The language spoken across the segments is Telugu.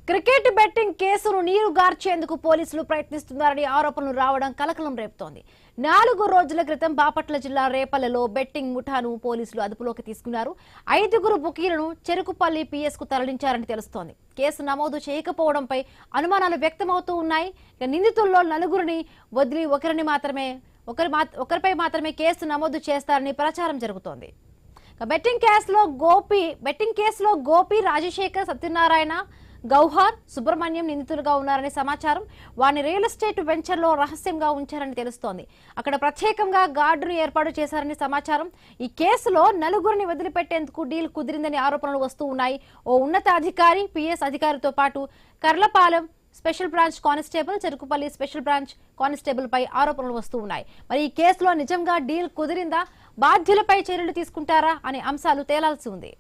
క్రికెట్ బెట్టింగ్ కేసును నీరుగార్చేందుకు పోలీసులు ప్రయత్నిస్తున్నారని ఆరోపణలు రావడం కలకలం రేపుతోంది. 4 రోజుల క్రితం బాపట్ల జిల్లా రేపల్లెలో బెట్టింగ్ ముఠాను పోలీసులు అదుపులోకి తీసుకున్నారు. 5 బుకీలను చెరుకుపల్లి పిఎస్ కు తరలించారని తెలుస్తోంది. కేసు నమోదు చేయకపోవడంపై అనుమానాలు వ్యక్తమవుతూ ఉన్నాయి. నిందితుల్లో 4 వదిలి ఒకరిపై మాత్రమే కేసు నమోదు చేస్తారని ప్రచారం జరుగుతోంది. బెట్టింగ్ కేసులో గోపి, రాజశేఖర్, సత్యనారాయణ, గౌహర్, సుబ్రహ్మణ్యం నిందితులుగా ఉన్నారని సమాచారం. వారిని రియల్ ఎస్టేట్ వెంచర్ లో రహస్యంగా ఉంచారని తెలుస్తోంది. అక్కడ ప్రత్యేకంగా గార్డును ఏర్పాటు చేశారని సమాచారం. ఈ కేసులో 4 వదిలిపెట్టేందుకు డీల్ కుదిరిందని ఆరోపణలు వస్తూ ఉన్నాయి. ఓ ఉన్నత అధికారి, పిఎస్ అధికారితో పాటు Karlapalem special branch constable, Cherukupalli special branch constable పై ఆరోపణలు వస్తూ ఉన్నాయి. మరి ఈ కేసులో నిజంగా డీల్ కుదిరిందా, బాధ్యులపై చర్యలు తీసుకుంటారా అనే అంశాలు తేలాల్సి ఉంది.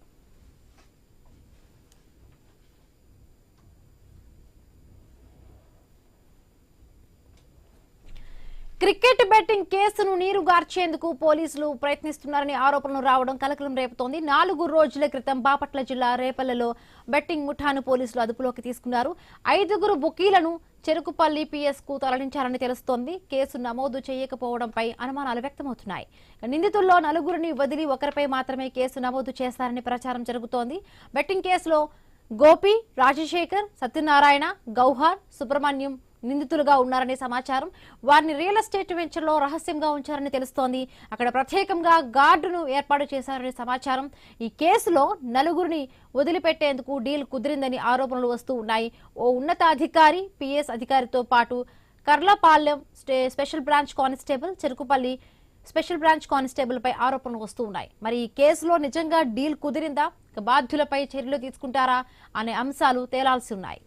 క్రికెట్ బెట్టింగ్ కేసును నీరుగార్చేందుకు పోలీసులు ప్రయత్నిస్తున్నారని ఆరోపణలు రావడం కలకలం రేపుతోంది. 4 రోజుల క్రితం బాపట్ల జిల్లా రేపల్లెలో బెట్టింగ్ ముఠాను పోలీసులు అదుపులోకి తీసుకున్నారు. 5 బుకీలను చెరుకుపల్లి పిఎస్ కు తరలించారని తెలుస్తోంది. కేసు నమోదు చేయకపోవడంపై అనుమానాలు వ్యక్తమవుతున్నాయి. నిందితుల్లో 4 వదిలి ఒకరిపై మాత్రమే కేసు నమోదు చేస్తారని ప్రచారం జరుగుతోంది. బెట్టింగ్ కేసులో గోపి, రాజశేఖర్, సత్యనారాయణ, గౌహర్, సుబ్రహ్మణ్యం నిందితులుగా ఉన్నారనే సమాచారం. వారిని రియల్ ఎస్టేట్ వెంచర్ లో రహస్యంగా ఉంచారని తెలుస్తోంది. అక్కడ ప్రత్యేకంగా గార్డును ఏర్పాటు చేశారనే సమాచారం. ఈ కేసులో 4 వదిలిపెట్టేందుకు డీల్ కుదిరిందని ఆరోపణలు వస్తూ ఉన్నాయి. ఓ ఉన్నత అధికారి, పిఎస్ అధికారితో పాటు Karlapalem special branch constable, Cherukupalli special branch constable పై ఆరోపణలు వస్తూ ఉన్నాయి. మరి ఈ కేసులో నిజంగా డీల్ కుదిరిందా, బాధ్యులపై చర్యలు తీసుకుంటారా అనే అంశాలు తేలాల్సి ఉన్నాయి.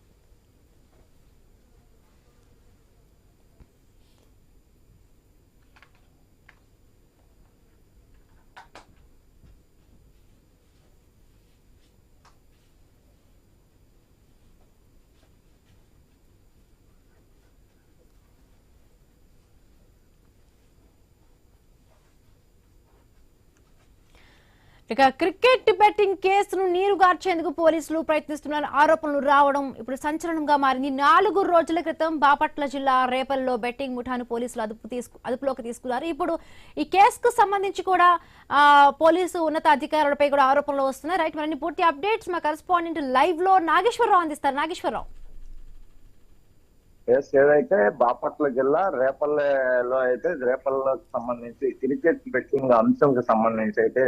ఇక క్రికెట్ బెట్టింగ్ కేసును నీరుగార్చేందుకు పోలీసులు ప్రయత్నిస్తున్న ఆరోపణలు రావడం ఇప్పుడు సంచలనంగా మారింది. 4 రోజుల క్రితం బాపట్ల జిల్లా రేపల్లో బెట్టింగ్ ముఠాను పోలీసులు అదుపులోకి తీసుకున్నారు. ఇప్పుడు ఈ కేసుకు సంబంధించి కూడా పోలీసు ఉన్నత అధికారులపై కూడా ఆరోపణలు వస్తున్నాయి. రైట్, మరి పూర్తి అప్డేట్స్ మా కరెస్పాండెంట్ లైవ్ లో నాగేశ్వరరావు అందిస్తారు. నాగేశ్వరరావు, ఏదైతే బాపట్ల జిల్లా రేపల్లెలో అయితే రేపల్లెకి సంబంధించి క్రికెట్ బెట్టింగ్ అంశంకి సంబంధించి అయితే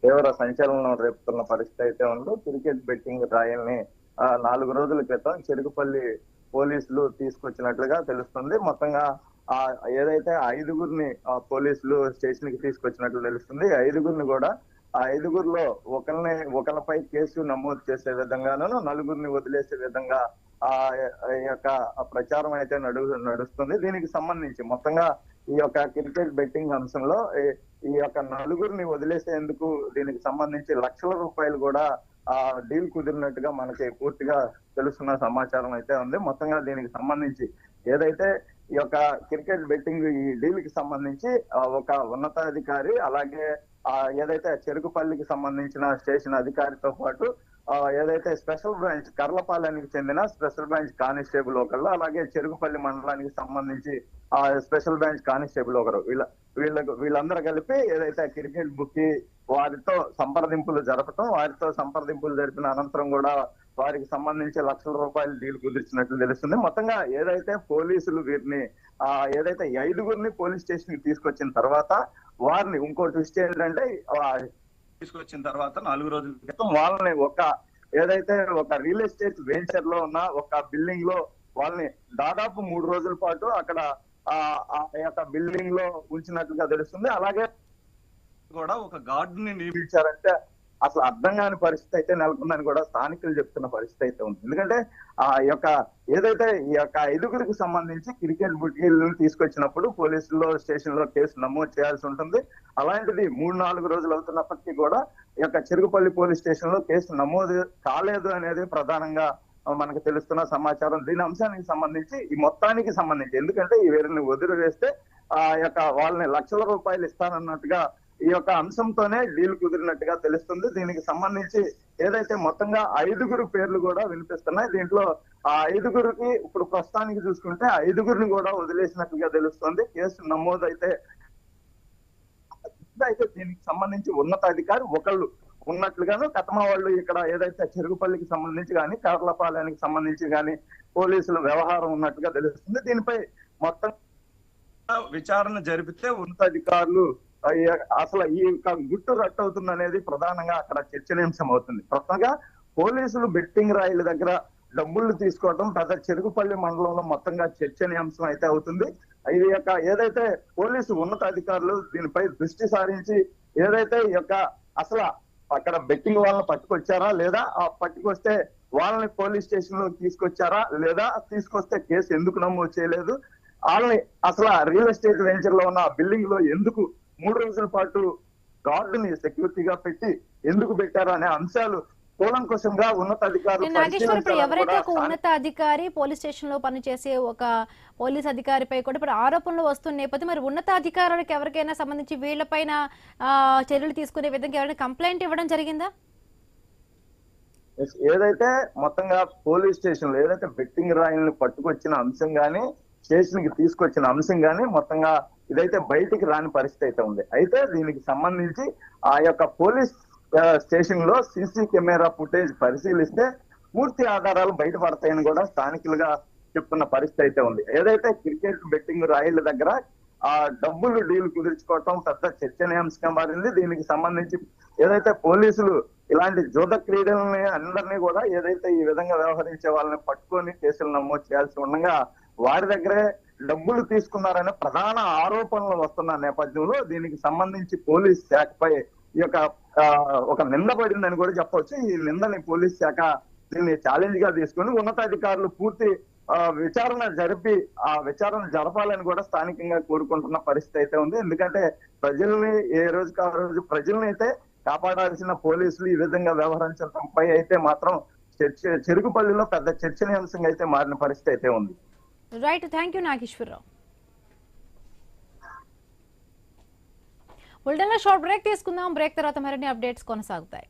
తీవ్ర సంచలనం రేపుతున్న పరిస్థితి అయితే ఉంది. క్రికెట్ బెట్టింగ్ ట్రయల్ని 4 రోజుల క్రితం చెరుకుపల్లి పోలీసులు తీసుకొచ్చినట్లుగా తెలుస్తుంది. మొత్తంగా ఏదైతే 5 పోలీసులు స్టేషన్ కి తీసుకొచ్చినట్లు తెలుస్తుంది. 5 కూడా ఆ 5లో ఒకరిపై కేసు నమోదు చేసే విధంగాను 4 వదిలేసే విధంగా ఈ యొక్క ప్రచారం అయితే నడుస్తుంది. దీనికి సంబంధించి మొత్తంగా ఈ యొక్క క్రికెట్ బెట్టింగ్ అంశంలో ఈ యొక్క 4 వదిలేసేందుకు దీనికి సంబంధించి లక్షల రూపాయలు కూడా డీల్ కుదిరినట్టుగా మనకి పూర్తిగా తెలుస్తున్న సమాచారం అయితే ఉంది. మొత్తంగా దీనికి సంబంధించి ఏదైతే ఈ యొక్క క్రికెట్ బెట్టింగ్ ఈ డీల్ కి సంబంధించి ఒక ఉన్నతాధికారి, అలాగే ఏదైతే చెరుకుపల్లికి సంబంధించిన స్టేషన్ అధికారితో పాటు ఏదైతే స్పెషల్ బ్రాంచ్ కర్లపాలెనికి చెందిన స్పెషల్ బ్రాంచ్ కానిస్టేబుల్ ఒకళ్ళు, అలాగే చెరుకుపల్లి మండలానికి సంబంధించి స్పెషల్ బ్రాంచ్ కానిస్టేబుల్ ఒకరు, వీళ్ళందరూ కలిపి ఏదైతే క్రికెట్ బుక్కి వారితో సంప్రదింపులు జరిపిన అనంతరం కూడా వారికి సంబంధించి లక్షల రూపాయలు డీల్ కుదిర్చినట్లు తెలుస్తుంది. మొత్తంగా ఏదైతే పోలీసులు వీరిని ఏదైతే 5 పోలీస్ స్టేషన్ కి తీసుకొచ్చిన తర్వాత వారిని ఇంకో ట్విస్ట్ ఏంటంటే తీసుకొచ్చిన తర్వాత 4 రోజుల క్రితం వాళ్ళని ఏదైతే ఒక రియల్ ఎస్టేట్ వెంచర్ లో ఉన్న ఒక బిల్డింగ్ లో వాళ్ళని దాదాపు 3 రోజుల పాటు అక్కడ ఆ యొక్క బిల్డింగ్ లో ఉంచినట్లుగా తెలుస్తుంది. అలాగే కూడా ఒక గార్డుని నియమించారంటే అసలు అర్థం కాని పరిస్థితి అయితే నెలకొందని కూడా స్థానికులు చెప్తున్న పరిస్థితి అయితే ఉంది. ఎందుకంటే ఏదైతే ఈ యొక్క 5 సంబంధించి క్రికెట్ బుకీలను తీసుకొచ్చినప్పుడు పోలీసుల్లో స్టేషన్ లో కేసు నమోదు చేయాల్సి ఉంటుంది. అలాంటిది 3-4 రోజులు అవుతున్నప్పటికీ కూడా ఈ యొక్క చెరుకుపల్లి పోలీస్ స్టేషన్ లో కేసు నమోదు కాలేదు అనేది ప్రధానంగా మనకు తెలుస్తున్న సమాచారం. దీని అంశానికి సంబంధించి ఈ మొత్తానికి సంబంధించి ఎందుకంటే ఈ వీరిని వదిలివేస్తే వాళ్ళని లక్షల రూపాయలు ఇస్తానన్నట్టుగా ఈ యొక్క అంశంతోనే డీల్ కుదిరినట్టుగా తెలుస్తుంది. దీనికి సంబంధించి ఏదైతే మొత్తంగా 5 పేర్లు కూడా వినిపిస్తున్నాయి. దీంట్లో ఆ 5గురికి ఇప్పుడు ప్రస్తుతానికి చూసుకుంటే ఆ 5గురిని కూడా వదిలేసినట్లుగా తెలుస్తుంది. కేసు నమోదైతే అయితే దీనికి సంబంధించి ఉన్నతాధికారి ఒకళ్ళు ఉన్నట్లుగాను కతమా వాళ్ళు ఇక్కడ ఏదైతే చెరుగుపల్లికి సంబంధించి కానీ కర్లపాలెనికి సంబంధించి కానీ పోలీసుల వ్యవహారం ఉన్నట్టుగా తెలుస్తుంది. దీనిపై మొత్తం విచారణ జరిపితే ఉన్నతాధికారులు అసలు ఈ గుట్టు రట్టవుతుంది అనేది ప్రధానంగా అక్కడ చర్చనీయాంశం అవుతుంది. ప్రధానంగా పోలీసులు బెట్టింగ్ రాయిల దగ్గర డబ్బులు తీసుకోవడం పెద్ద చెరుగుపల్లి మండలంలో మొత్తంగా చర్చనీయాంశం అయితే అవుతుంది. ఇది యొక్క ఏదైతే పోలీసు ఉన్నతాధికారులు దీనిపై దృష్టి సారించి ఏదైతే ఈ యొక్క అసలు అక్కడ బెట్టింగ్ వాళ్ళని పట్టుకొచ్చారా లేదా ఆ పట్టుకొస్తే వాళ్ళని పోలీస్ స్టేషన్ లో తీసుకొచ్చారా లేదా తీసుకొస్తే కేసు ఎందుకు నమోదు చేయలేదు, వాళ్ళని అసలు రియల్ ఎస్టేట్ వెంచర్ లో ఉన్న బిల్డింగ్ లో ఎందుకు 3 రోజుల పాటు గార్డుని సెక్యూరిటీగా పెట్టి ఎందుకు పెట్టారు అనే అంశాలు కూలంకషంగా ఉన్నతాధికారులు నాగేశ్వర్, ఇప్పుడు ఎవరైతే ఒక ఉన్నత అధికారి పోలీస్ స్టేషన్ లో పనిచేసే ఒక పోలీస్ అధికారిపై కూడా ఇప్పుడు ఆరోపణలు వస్తున్న నేపథ్యం, మరి ఉన్నతాధికారులకు ఎవరికైనా సంబంధించి వీళ్ళపైన చర్యలు తీసుకునే విధంగా ఎవరైనా కంప్లైంట్ ఇవ్వడం జరిగిందా? ఏదైతే మొత్తంగా పోలీస్ స్టేషన్ లో ఏదైతే బెట్టింగ్ రాయిల్ని పట్టుకొచ్చిన అంశం గానీ స్టేషన్ కి తీసుకొచ్చిన అంశం గానీ మొత్తంగా ఇదైతే బయటికి రాని పరిస్థితి అయితే ఉంది. అయితే దీనికి సంబంధించి ఆ యొక్క పోలీస్ స్టేషన్ లో సీసీ కెమెరా ఫుటేజ్ పరిశీలిస్తే పూర్తి ఆధారాలు బయటపడతాయని కూడా స్థానికులుగా చెప్తున్న పరిస్థితి అయితే ఉంది. ఏదైతే క్రికెట్ బెట్టింగ్ రాయిల దగ్గర ఆ డబ్బులు డీల్ కుదుర్చుకోవటం పెద్ద చర్చనీయాంశంగా మారింది. దీనికి సంబంధించి ఏదైతే పోలీసులు ఇలాంటి జూద క్రీడలని అందరినీ కూడా ఏదైతే ఈ విధంగా వ్యవహరించే వాళ్ళని పట్టుకొని కేసులు నమోదు చేయాల్సి ఉండగా వారి దగ్గరే డబ్బులు తీసుకున్నారనే ప్రధాన ఆరోపణలు వస్తున్న నేపథ్యంలో దీనికి సంబంధించి పోలీస్ శాఖపై ఈ యొక్క ఒక నింద పడిందని కూడా చెప్పవచ్చు. ఈ నిందని పోలీస్ శాఖ దీన్ని ఛాలెంజ్ గా తీసుకుని ఉన్నతాధికారులు పూర్తి విచారణ జరిపి ఆ విచారణ జరపాలని కూడా స్థానికంగా కోరుకుంటున్న పరిస్థితి అయితే ఉంది. ఎందుకంటే ప్రజల్ని ఏ రోజుకి ఆ రోజు ప్రజల్ని అయితే కాపాడాల్సిన పోలీసులు ఈ విధంగా వ్యవహరించడంపై అయితే మాత్రం చెరుగుపల్లిలో పెద్ద చర్చనీయాంశంగా అయితే మారిన పరిస్థితి అయితే ఉంది. Right, thank you Nageswara Rao. బులెటిన్లో షార్ట్ బ్రేక్ తీసుకుందాం. బ్రేక్ తర్వాత మరిన్ని అప్డేట్స్ కొనసాగుతాయి.